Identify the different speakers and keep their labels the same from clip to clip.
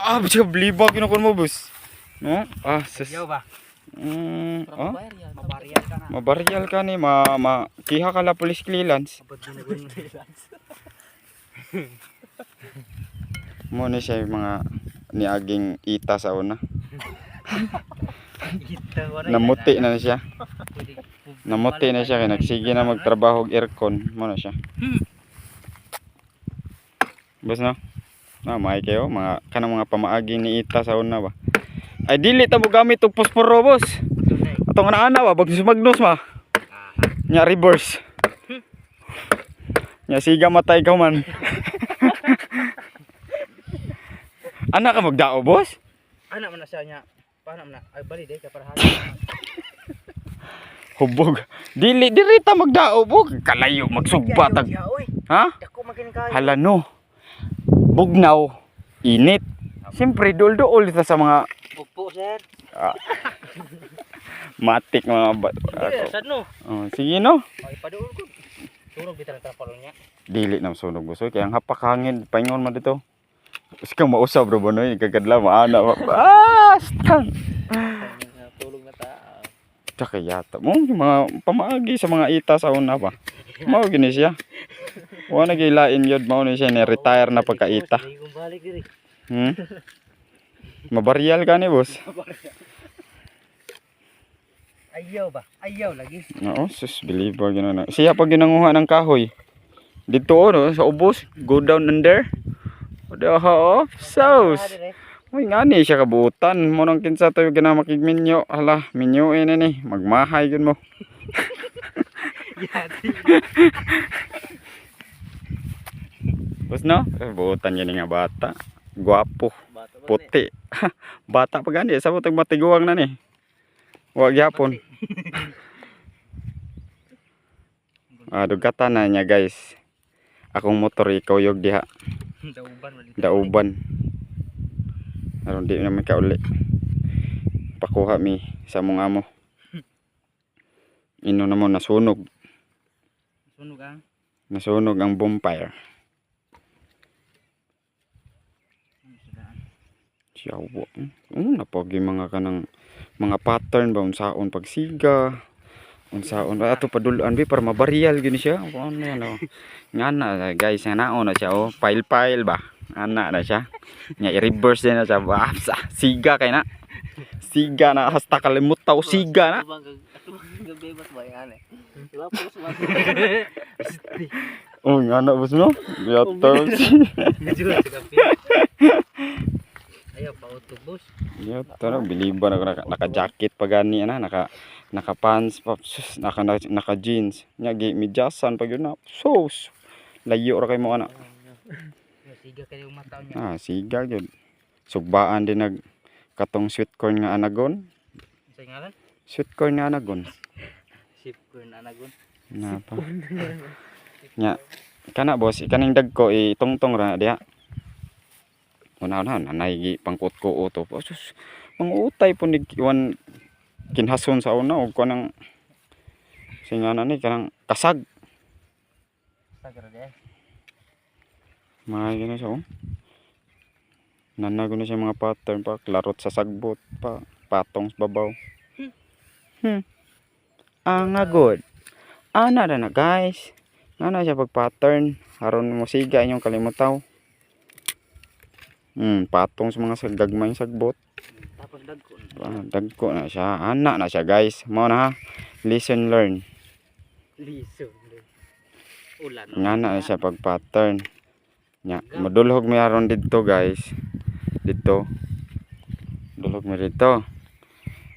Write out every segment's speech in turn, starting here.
Speaker 1: Ah, bisa belibag kinukon mo, boss. No? Ah, sus.
Speaker 2: Ayaw ba?
Speaker 1: Oh?
Speaker 2: Mabariyal ka na.
Speaker 1: Mabaryal ka ni, kiha ka la police clearance.
Speaker 2: Abot mo na gawin freelance.
Speaker 1: Mo ni siya yung mga niaging ita sa una. Namuti na siya. Namuti na siya kaya nagsige na magtrabaho og aircon. Mo na siya. Boss no? Na may kayo mga kanang mga pamaagi ni ita sa una ba. Ay dili ta mo gamit og posporo, boss. Atong ana ba bag sumagnos ma. Nya reverse. Nya siga matay ka man. Anak ka magdao, boss?
Speaker 2: Anak man na siya niya. Paano man na? Ay bali day ka para hali.
Speaker 1: Hubog. Dili ta magdao, bog. Kalayo magsugba tag. Ha?
Speaker 2: Dako magin kayo.
Speaker 1: Hala no. Bugnaw, init. Siyempre dol-dol ta sa mga
Speaker 2: Opo sir.
Speaker 1: matik mga
Speaker 2: Sad no.
Speaker 1: Oh, sige no.
Speaker 2: Ay paduol ko. Sunog bitan ta palo niya.
Speaker 1: Dili na sunog, boss. Kaya ang hapak hangin paingon man dito. Kasi kang mausap bro bonoy kagadla maana. Stang.
Speaker 2: Tulog na ta.
Speaker 1: Tsaka yata mo yung mga pamaagi sa mga ita sa una pa. Mao gini siya. Wa na gilain yun mao ni siya ni retire na pagkaita.
Speaker 2: Balik diri.
Speaker 1: Mabaryal ka ni boss.
Speaker 2: Ayaw ba? Ayaw lagi.
Speaker 1: Oo, sus believer gina na. Siya pag ginanguha ng kahoy. Dito no sa ubos, go down under. Off sauce. Uy nga ni siya kabuutan. Mo nang kinsa tayo ginamakig minyo. Hala, minyo ini ni. Magmahay yun mo. Bus no? Buutan yan nga bata. Guwapo. Puti. Bata pa gani. Sabot ang matiguang na ni. Huwag yapon. Dugatan na niya guys. Akong motor ikaw yog diha. Dauban. Aron di naman ka uli. Pakuha mi sa mong amo. Ino na mo nasunog. Nasunog ang bonfire. Siyawo. Napagi mga kanang mga pattern ba unsaon pagsiga. Unsaon ba ato padulan bi para mabaryal gini siya. Ano. Ngana guys, nao na siya oh. Pile ba. Ana na siya. Nya i-reverse din na siya. Siga kay na. Siga na hasta kalimut tao siga na. Oh, ngana bus no? Yato.
Speaker 2: Ayaw pa utog boss.
Speaker 1: Yato na biliban ako naka-jacket pa gani na naka-pants pa naka jeans. Nya gi midyasan pag yun na. Sus. Layo ra kay mo ana.
Speaker 2: Siga kayo mataw niya.
Speaker 1: Siga gyud. Sugbaan din nag katong sweet corn nga anagon.
Speaker 2: Sa ngalan?
Speaker 1: Sweet corn nga anagon.
Speaker 2: Sweet corn anagon.
Speaker 1: Na pa. Nya kana boss, kaning dagko itungtong ra diha. Una-una nanay gi pangkut-kuo to. Sus. Mangutay po ni iwan kinhason sa una og kanang singana ni kanang kasag.
Speaker 2: Sagra de.
Speaker 1: Mga gina siya oh. Nanago na siya mga pattern pa. Klarot sa sagbot pa. Patong sa babaw. Nga good. Ana na guys. Nga siya pag pattern. Haron mo siga inyong kalimutaw. Patong sa mga gagmay sagbot.
Speaker 2: Tapos dagko.
Speaker 1: Dagko na siya. Ana na siya guys. Mao na ha. Listen learn.
Speaker 2: Listen. Ulan.
Speaker 1: Nga na siya pag pattern. Nya, madulhog mi aron dito guys. Dito. Dulhog mi dito.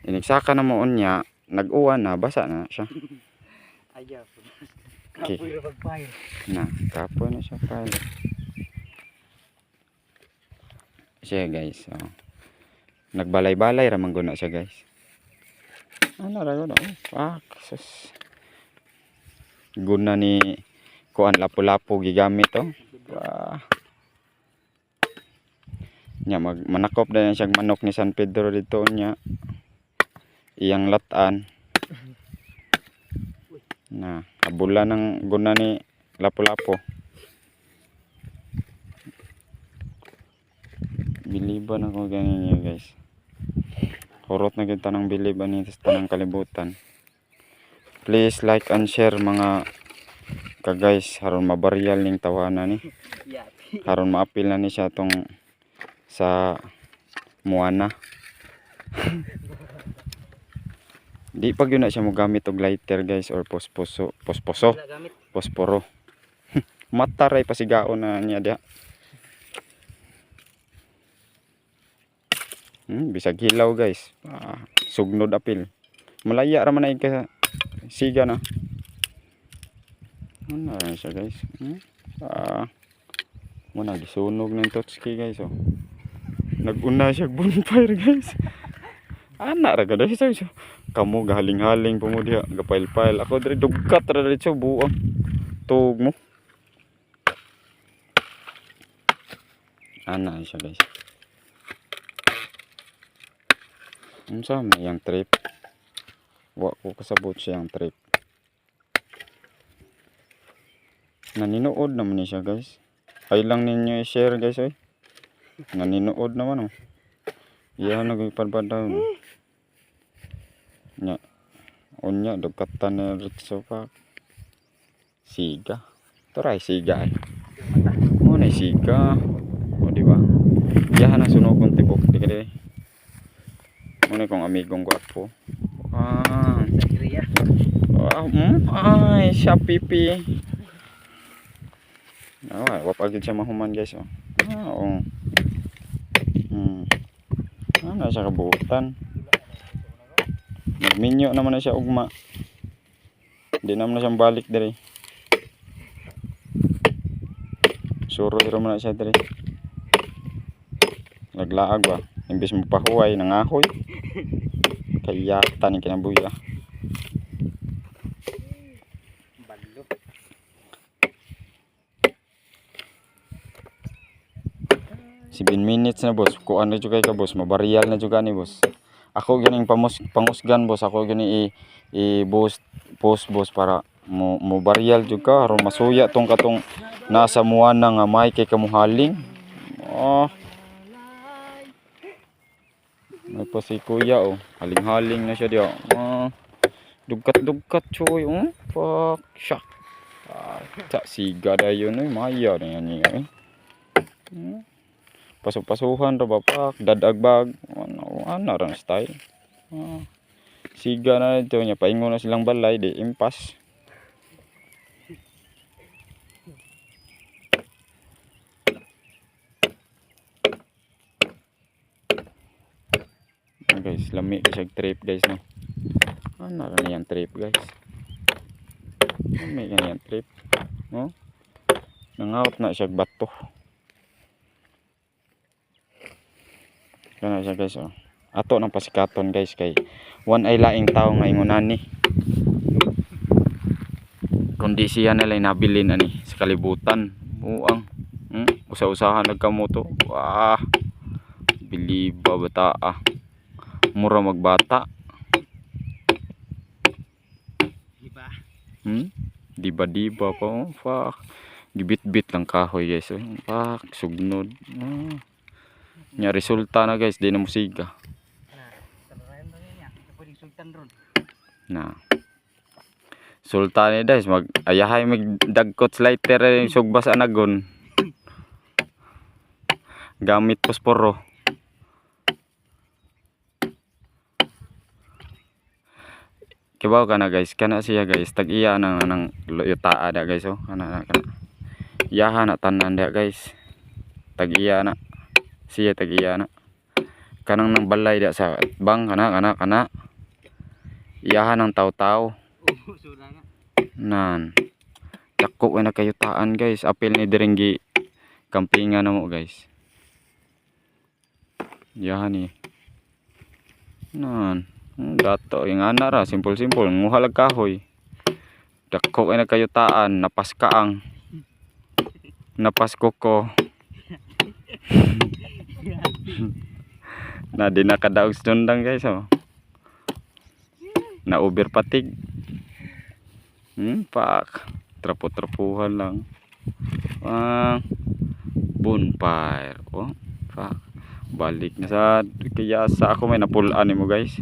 Speaker 1: Inigsaka na mo unya, nag-uwan na, basa na siya.
Speaker 2: Ayaw.
Speaker 1: Okay.
Speaker 2: Kapoy ra pagpay.
Speaker 1: Na, kapoy na siya pala. Siya guys. Oh. Nagbalay-balay ra man guna siya guys. Ano ra guna? Sus. Guna ni kuan lapu-lapu gigamit oh. Nya manakop na siyang manok ni San Pedro dito nya. Iyang latan. Na, abula ng guna ni lapu-lapu. Biliban ako ganin niya guys. Hurot na kita ng biliban nito sa tanang kalibutan. Please like and share mga ka guys. Haron mabaryal ning tawanan ni.
Speaker 2: Yati.
Speaker 1: Haron maapil na ni siya tong sa Moana. Di pag yun na siya mo gamit og lighter guys or posposo.
Speaker 2: Wala gamit.
Speaker 1: Posporo. Mataray pasigaon na niya dia. Bisag hilaw guys. Sugnod apil. Malaya ra man na ka siga na. Ano na siya guys. Muna gisunog ng totski guys oh. Naguna siya bonfire guys. Ana ra kada siya. Kamu gahaling-haling po mo diha, gapail-pail. Ako diri dugkat ra diretso buang. Tug mo. Ana siya guys. Unsa man yang trip? Wa ko kasabot siyang trip. Naninood naman ni siya guys. Ay lang ninyo i-share guys oy. Naninood naman oh. Iya nagpadpad daw. Nya. Unya dugkatan na ritso pa. Siga. Toray siga ay. Mo na siga. O di ba? Iya na sunog tibok di kadi. Muna kong amigong gwapo.
Speaker 2: Sangria.
Speaker 1: Ay, siya pipi. Wapagid siya mahuman guys. Oh. Oo. Ano siya kabuutan. Nagminyo naman na siya ugma. Hindi naman na siyang balik diri. Suro naman na siya diri. Naglaag ba? Imbis mo pahuway, nangahoy. Kayata ni kinabuya.
Speaker 2: Balo.
Speaker 1: Si 7 minutes na boss. Kuan na juga ka boss. Mabaryal na juga ni boss. Ako ganing pangusgan boss. Ako gani i-boost post boss para mo baryal juga aron masuya tong katong nasa Moana nga may kay kamuhaling. May pa si kuya oh. Haling-haling na siya diya. Dugkat-dugkat choy oh. Fuck shock. Tak siga dayon eh. Maya na yan niya eh. Pasok-pasuhan ra ba pak. Dadagbag. Ano ran style. Siga na ito niya. Paingon na silang balay. Di impas. Guys, lami kasi trip guys no. Ano na yan trip guys. Lami yan trip. No? Nangaot na siya bato. Kana siya guys oh. Ato nang pasikaton guys kay one ay laing tao nga ingunan ni. Kondisiya na lang nabilin ani sa kalibutan. Buang. Usa-usahan nagkamoto. Wah. Biliba bata mura magbata.
Speaker 2: Diba?
Speaker 1: Diba pa oh. Fuck. Gibit-bit lang kahoy guys oh. Fuck. Sugnod. Nya resulta na guys. Di na musiga.
Speaker 2: Tarayan lang niya. Pwedeng sultan ron.
Speaker 1: Na. Sultan ni guys. Ayahay magdagkot lighter yung sugbas anagon. Gamit posporo. Kibaw ka na guys, kana siya guys, tag-iya ng yutaa da guys oh. Kana. Yaha na tanan da guys. Tag-iya na. Siya tag-iya na. Kanang nang balay da sa bang kana. Yaha ng taw-taw.
Speaker 2: Sura nga.
Speaker 1: Nan. Dako na kayutaan guys. Apil ni diringgi kampingan na mo guys. Yaha ni. Nan. Dato yung ana ra simple nguhalag kahoy. Dako na kayutaan napas kaang. Napas koko. Na di nakadaog sundang guys oh. Na over patig. Pak. Trapo-trapuhan lang. Bonfire. Oh, pak. Balik na sa kaya sa ako may napulaan nimo guys.